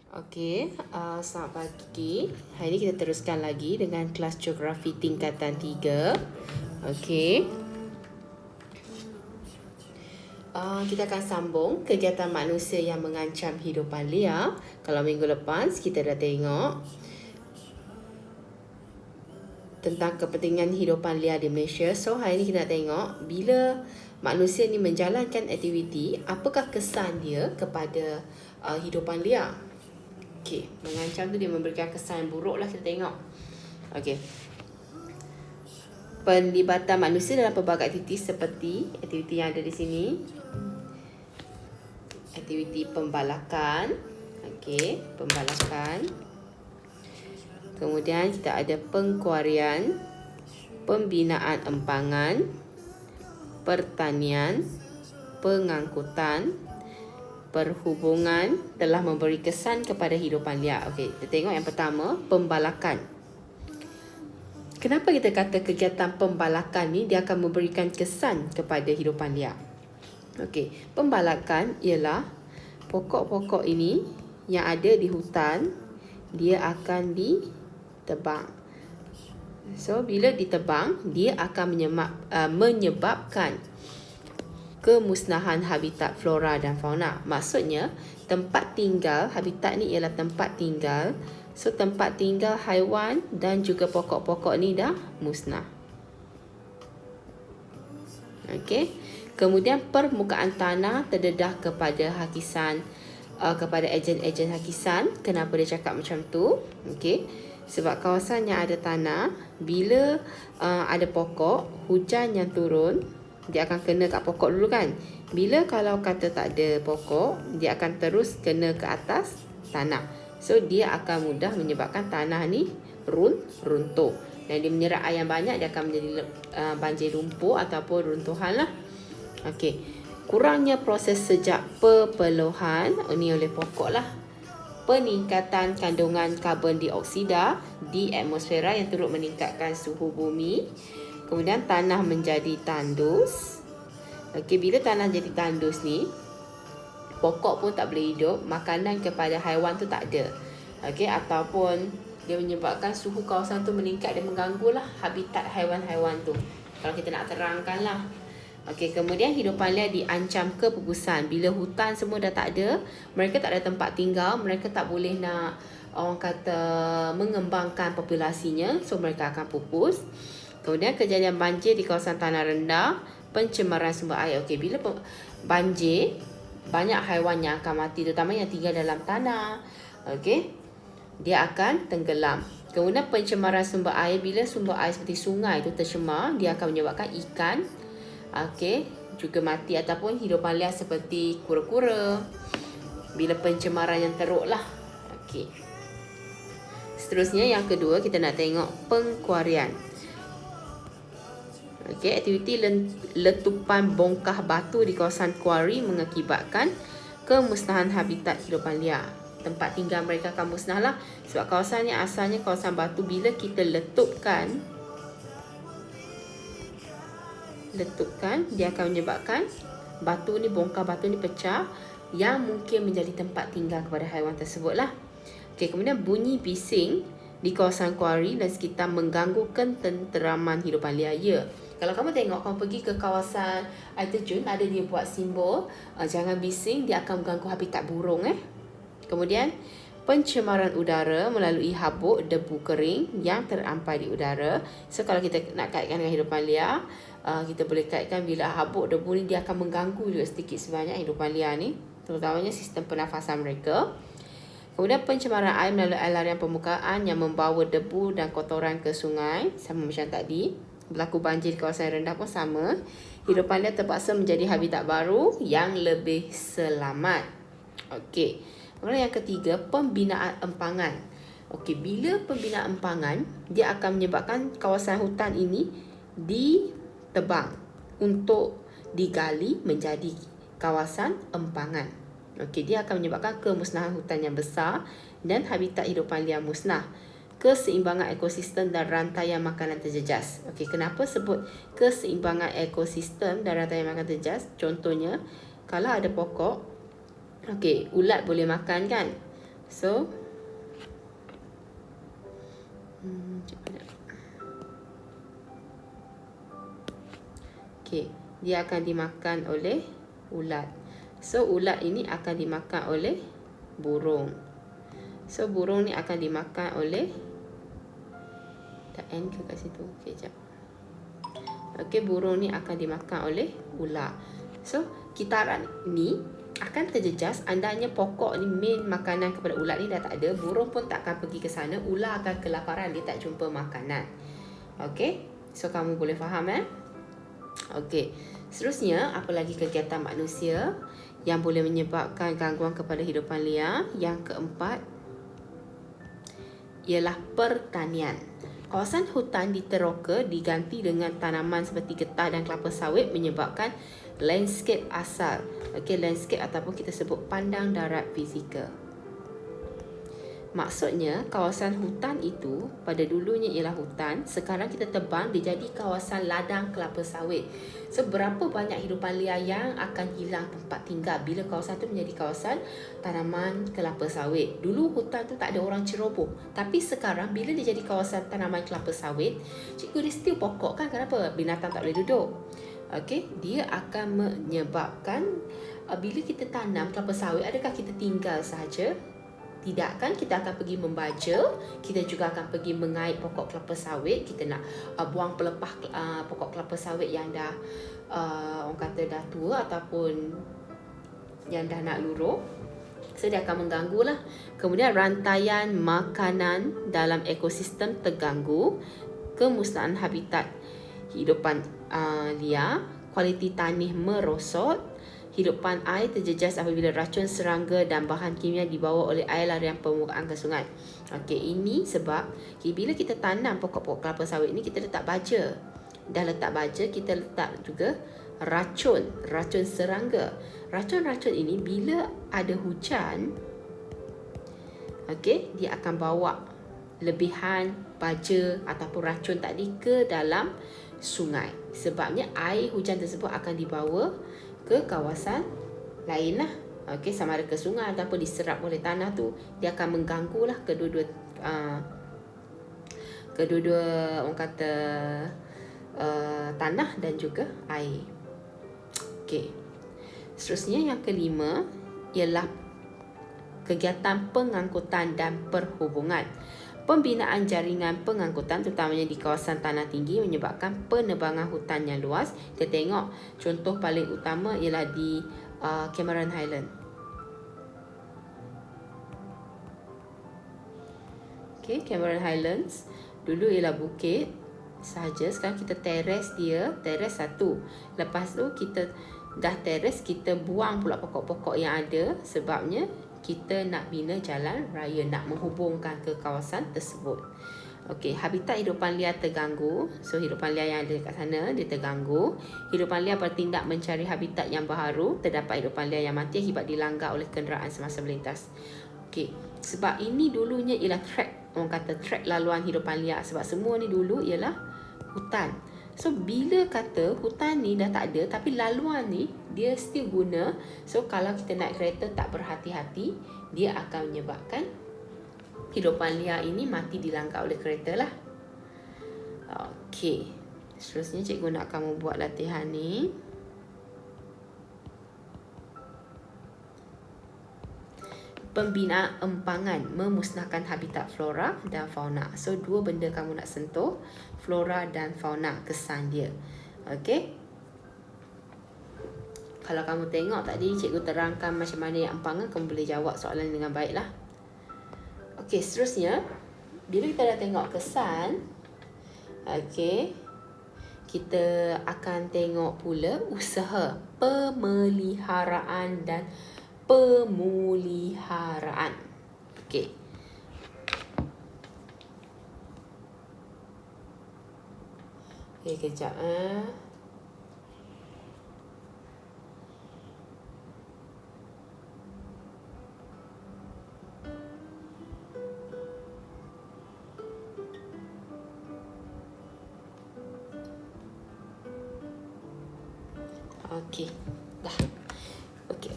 Selamat pagi. Hari ini kita teruskan lagi dengan kelas geografi tingkatan 3. Kita akan sambung kegiatan manusia yang mengancam hidupan liar. Kalau minggu lepas kita dah tengok tentang kepentingan hidupan liar di Malaysia. So hari ini kita nak tengok bila manusia ni menjalankan aktiviti, apakah kesan dia kepada hidupan liar. Mengancam tu dia memberikan kesan buruk lah, kita tengok. Penlibatan manusia dalam pelbagai aktiviti seperti aktiviti yang ada di sini. Aktiviti pembalakan. Pembalakan. Kemudian kita ada pengkuarian, pembinaan empangan, pertanian, pengangkutan, perhubungan telah memberi kesan kepada hidupan liar. Kita tengok yang pertama, pembalakan. Kenapa kita kata kegiatan pembalakan ni dia akan memberikan kesan kepada hidupan liar? Pembalakan ialah pokok-pokok ini yang ada di hutan, dia akan ditebang. So bila ditebang, dia akan menyebabkan kemusnahan habitat flora dan fauna. Maksudnya tempat tinggal, habitat ni ialah tempat tinggal. So tempat tinggal haiwan dan juga pokok-pokok ni dah musnah. Kemudian permukaan tanah terdedah kepada hakisan, kepada ejen-ejen hakisan. Kenapa dia cakap macam tu? Sebab kawasan yang ada tanah, bila ada pokok, hujan yang turun, dia akan kena kat pokok dulu kan. Bila kalau kata tak ada pokok, dia akan terus kena ke atas tanah. So dia akan mudah menyebabkan tanah ni runtuh. Dan dia menyerap air yang banyak, dia akan menjadi banjir lumpur ataupun runtuhan lah. Kurangnya proses sejak pepeluhan, ini oleh pokok lah. Peningkatan kandungan karbon dioksida di atmosfera yang turut meningkatkan suhu bumi. Kemudian tanah menjadi tandus. Bila tanah jadi tandus ni, pokok pun tak boleh hidup, makanan kepada haiwan tu tak ada. Ataupun dia menyebabkan suhu kawasan tu meningkat dan mengganggulah habitat haiwan-haiwan tu. Kalau kita nak terangkan lah. Kemudian hidupan liar diancam kepupusan. Bila hutan semua dah tak ada, mereka tak ada tempat tinggal, mereka tak boleh nak mengembangkan populasinya, so mereka akan pupus. Kemudian kejadian banjir di kawasan tanah rendah, pencemaran sumber air. Bila banjir, banyak haiwan yang akan mati, terutama yang tinggal dalam tanah. Dia akan tenggelam. Kemudian pencemaran sumber air, bila sumber air seperti sungai itu tercemar, dia akan menyebabkan ikan juga mati, ataupun hidupan liar seperti kura-kura bila pencemaran yang teruk lah. Seterusnya yang kedua, kita nak tengok pengkuarian. Aktiviti letupan bongkah batu di kawasan kuari mengakibatkan kemusnahan habitat hidupan liar. Tempat tinggal mereka akan musnah lah. Sebab kawasan ni asalnya kawasan batu. Bila kita letupkan, dia akan menyebabkan batu ni, bongkah batu ni pecah, yang mungkin menjadi tempat tinggal kepada haiwan tersebut lah. Kemudian bunyi bising di kawasan kuari dan sekitar mengganggu ketenteraman hidupan liar. Kalau kamu tengok, kamu pergi ke kawasan air terjun, ada dia buat simbol jangan bising, dia akan mengganggu habitat burung. Kemudian pencemaran udara melalui habuk debu kering yang terampai di udara. So kalau kita nak kaitkan dengan hidupan liar, kita boleh kaitkan bila habuk debu ni, dia akan mengganggu juga sedikit sebanyak hidupan liar ni, terutamanya sistem pernafasan mereka. Kemudian pencemaran air melalui larian permukaan yang membawa debu dan kotoran ke sungai, sama macam tadi. Berlaku banjir di kawasan rendah pun sama. Hidupan liar terpaksa menjadi habitat baru yang lebih selamat. Kemudian yang ketiga, pembinaan empangan. Bila pembinaan empangan, dia akan menyebabkan kawasan hutan ini ditebang untuk digali menjadi kawasan empangan. Dia akan menyebabkan kemusnahan hutan yang besar dan habitat hidupan liar musnah. Keseimbangan ekosistem dan rantaian makanan terjejas. Kenapa sebut keseimbangan ekosistem dan rantaian makanan terjejas? Contohnya, kalau ada pokok, ulat boleh makan kan? So dia akan dimakan oleh ulat. So ulat ini akan dimakan oleh burung. So burung ni akan dimakan oleh, tak end ke kat situ? Sekejap. Burung ni akan dimakan oleh ular. So kitaran ni akan terjejas, andainya pokok ni main makanan kepada ulat ni dah tak ada, burung pun tak akan pergi ke sana, ular akan kelaparan, dia tak jumpa makanan. So kamu boleh faham seterusnya, apa lagi kegiatan manusia yang boleh menyebabkan gangguan kepada hidupan liar? Yang keempat ialah pertanian. Kawasan hutan diteroka diganti dengan tanaman seperti getah dan kelapa sawit menyebabkan landscape asal. Landscape ataupun kita sebut pandang darat fizikal. Maksudnya kawasan hutan itu pada dulunya ialah hutan, sekarang kita tebang dia jadi kawasan ladang kelapa sawit. So berapa banyak hidupan liar yang akan hilang tempat tinggal bila kawasan itu menjadi kawasan tanaman kelapa sawit. Dulu hutan tu tak ada orang ceroboh, tapi sekarang bila dia jadi kawasan tanaman kelapa sawit, cikgu dia still pokok kan, kenapa? Binatang tak boleh duduk. Dia akan menyebabkan bila kita tanam kelapa sawit, adakah kita tinggal sahaja? Tidak kan, kita akan pergi membaja, kita juga akan pergi mengait pokok kelapa sawit, kita nak buang pelepah pokok kelapa sawit yang dah orang kata dah tua ataupun yang dah nak luruh. So dia akan mengganggu lah. Kemudian rantaian makanan dalam ekosistem terganggu, kemusnahan habitat hidupan liar, kualiti tanah merosot, hidupan air terjejas apabila racun serangga dan bahan kimia dibawa oleh air larian permukaan ke sungai. Ini sebab bila kita tanam pokok-pokok kelapa sawit ni, kita letak baja. Dah letak baja, kita letak juga racun serangga. Racun-racun ini bila ada hujan, dia akan bawa lebihan baja ataupun racun tadi ke dalam sungai. Sebabnya air hujan tersebut akan dibawa ke kawasan lain lah. Sama ada ke sungai ataupun diserap oleh tanah tu, dia akan mengganggu lah kedua-dua orang kata tanah dan juga air. Seterusnya yang kelima ialah kegiatan pengangkutan dan perhubungan. Pembinaan jaringan pengangkutan terutamanya di kawasan tanah tinggi menyebabkan penebangan hutan yang luas. Kita tengok contoh paling utama ialah di Cameron Highland. Cameron Highlands dulu ialah bukit sahaja, sekarang kita teres dia, teres satu. Lepas tu kita dah teres, kita buang pula pokok-pokok yang ada, sebabnya kita nak bina jalan raya, nak menghubungkan ke kawasan tersebut. Habitat hidupan liar terganggu. So hidupan liar yang ada dekat sana dia terganggu. Hidupan liar bertindak mencari habitat yang baharu. Terdapat hidupan liar yang mati akibat dilanggar oleh kenderaan semasa melintas. Sebab ini dulunya ialah track, orang kata track laluan hidupan liar. Sebab semua ni dulu ialah hutan. So bila kata hutan ni dah tak ada, tapi laluan ni dia still guna. So kalau kita naik kereta tak berhati-hati, dia akan menyebabkan hidupan liar ini mati dilanggar oleh kereta lah. Seterusnya cikgu nak kamu buat latihan ni. Pembinaan empangan memusnahkan habitat flora dan fauna. So dua benda kamu nak sentuh, flora dan fauna, kesan dia. Kalau kamu tengok tadi cikgu terangkan macam mana yang empangan, kamu boleh jawab soalan dengan baiklah. Seterusnya bila kita dah tengok kesan, kita akan tengok pula usaha pemeliharaan dan pemuliharaan. Kejap dah.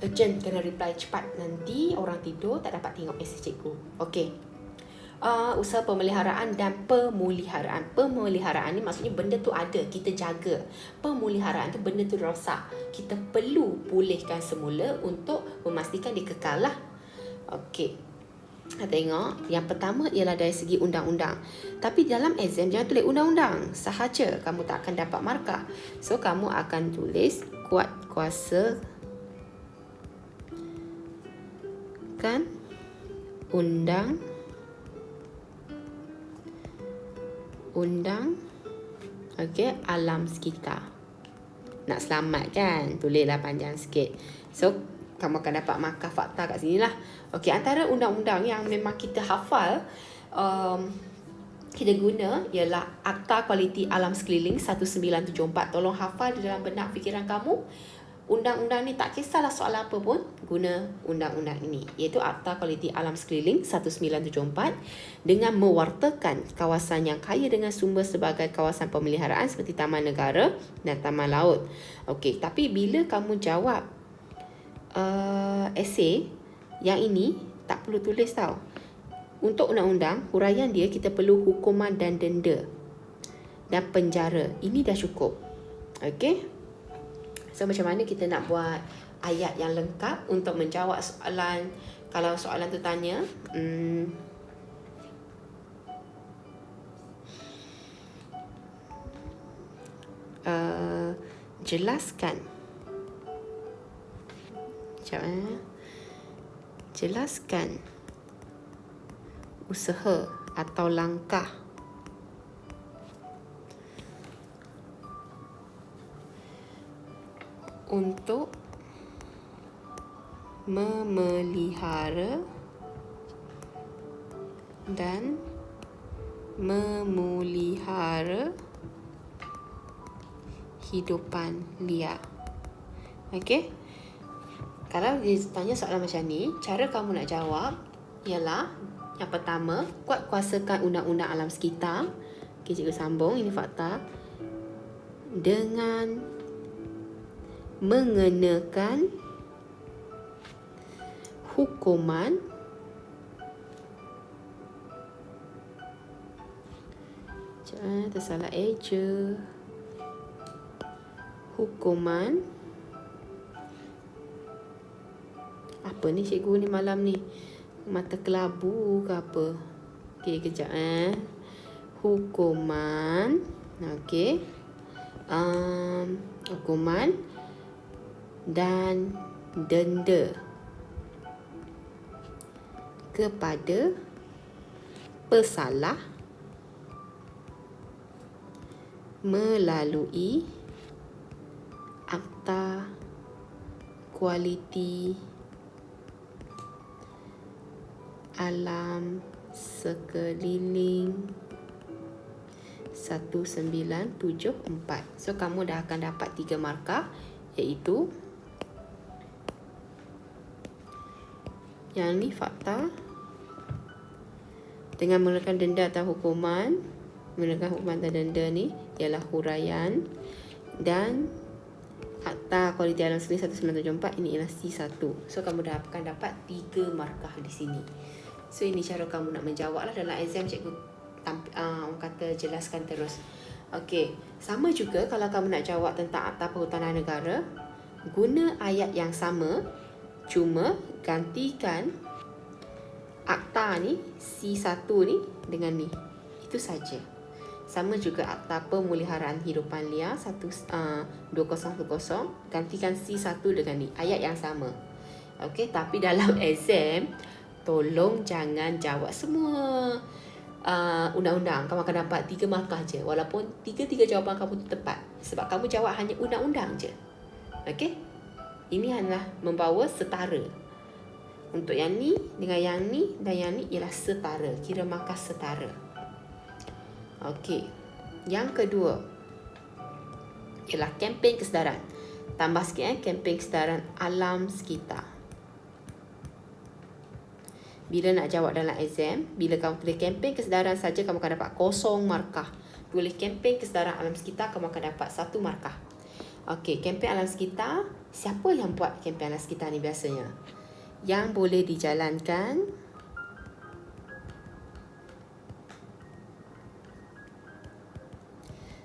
urgent, kena reply cepat. Nanti orang tidur tak dapat tengok mesej cikgu. Okey. Usaha pemeliharaan dan pemuliharaan. Pemeliharaan ni maksudnya benda tu ada, kita jaga. Pemuliharaan tu benda tu rosak, kita perlu pulihkan semula untuk memastikan dia kekal lah. Okey, tengok yang pertama ialah dari segi undang-undang. Tapi dalam exam jangan tulis undang-undang sahaja, kamu tak akan dapat markah. So kamu akan tulis kuat kuasa kan undang okey, alam sekitar. Nak selamat kan, tulislah panjang sikit. So kamu akan dapat markah fakta kat sini lah. Okey, antara undang-undang yang memang kita hafal, kita guna ialah Akta Kualiti Alam Sekeliling 1974. Tolong hafal di dalam benak fikiran kamu. Undang-undang ni tak kisahlah soalan apa pun, guna undang-undang ini, iaitu Akta Kualiti Alam Sekeliling 1974, dengan mewartakan kawasan yang kaya dengan sumber sebagai kawasan pemeliharaan seperti taman negara dan taman laut. Okey, tapi bila kamu jawab esei yang ini, tak perlu tulis tau. Untuk undang-undang, huraian dia kita perlu hukuman dan denda dan penjara. Ini dah cukup. Okey. So macam mana kita nak buat ayat yang lengkap untuk menjawab soalan? Kalau soalan tu tanya, jelaskan. Sekejap, jelaskan usaha atau langkah untuk memelihara dan memulihara hidupan liar. Okey? Kalau dia tanya soalan macam ni, cara kamu nak jawab ialah yang pertama, kuat kuasakan undang-undang alam sekitar. Okey, cikgu sambung, ini fakta. Dengan mengenakan hukuman tersalah eja, hukuman apa ni cikgu ni malam ni, mata kelabu ke apa. Okey, kejap hukuman, okey, hukuman dan denda kepada pesalah melalui Akta Kualiti Alam Sekeliling 1974. So kamu dah akan dapat 3 markah, iaitu yang ni fakta, dengan menggunakan denda atau hukuman. Menggunakan hukuman dan denda ni ialah huraian, dan Akta Kualiti Alam Sekeliling 1974 ini ialah C1. So kamu dah akan dapat 3 markah di sini. So ini cara kamu nak menjawab lah dalam exam. Cikgu orang kata jelaskan terus. Okey, sama juga kalau kamu nak jawab tentang Akta Perhutanan Negara, guna ayat yang sama, cuma gantikan akta ni, C1 ni dengan ni. Itu saja. Sama juga Akta Pemeliharaan Hidupan Liar 2010, gantikan C1 dengan ni. Ayat yang sama. Okey, tapi dalam exam tolong jangan jawab semua undang-undang. Kamu akan dapat 3 markah je, walaupun 3 jawapan kamu tu tepat, sebab kamu jawab hanya undang-undang je. Okey? Ini adalah membawa setara. Untuk yang ni dengan yang ni dan yang ni ialah setara, kira markah setara. Okey. Yang kedua ialah kempen kesedaran. Tambah sikit kempen kesedaran alam sekitar. Bila nak jawab dalam exam, bila kamu tulis kempen kesedaran saja, kamu akan dapat 0 markah. Tulis kempen kesedaran alam sekitar, kamu akan dapat 1 markah. Okey, kempen alam sekitar. Siapa yang buat kempen alam sekitar ni biasanya? Yang boleh dijalankan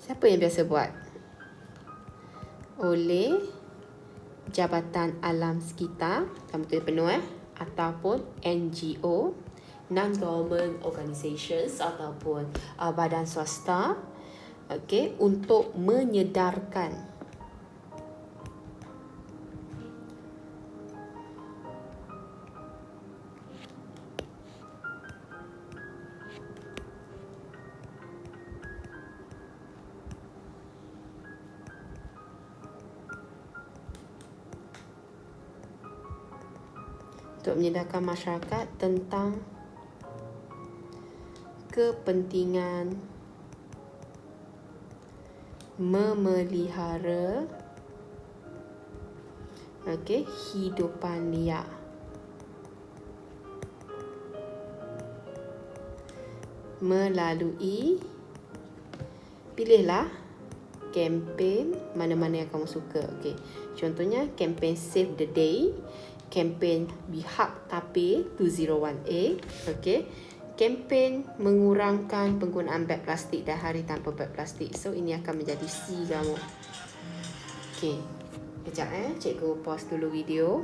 siapa yang biasa buat? Oleh Jabatan Alam Sekitar, kamu tulis penuh ataupun NGO, non-government organizations ataupun badan swasta, okey, untuk menyedarkan masyarakat tentang kepentingan memelihara hidupan liar. Melalui, pilihlah kempen mana-mana yang kamu suka. Okey. Contohnya kempen Save the Day, kempen Bihak Tapir 201A, okey. Kempen mengurangkan penggunaan beg plastik dan hari tanpa beg plastik. So ini akan menjadi C kamu. Okey. Kejap cikgu pause dulu video.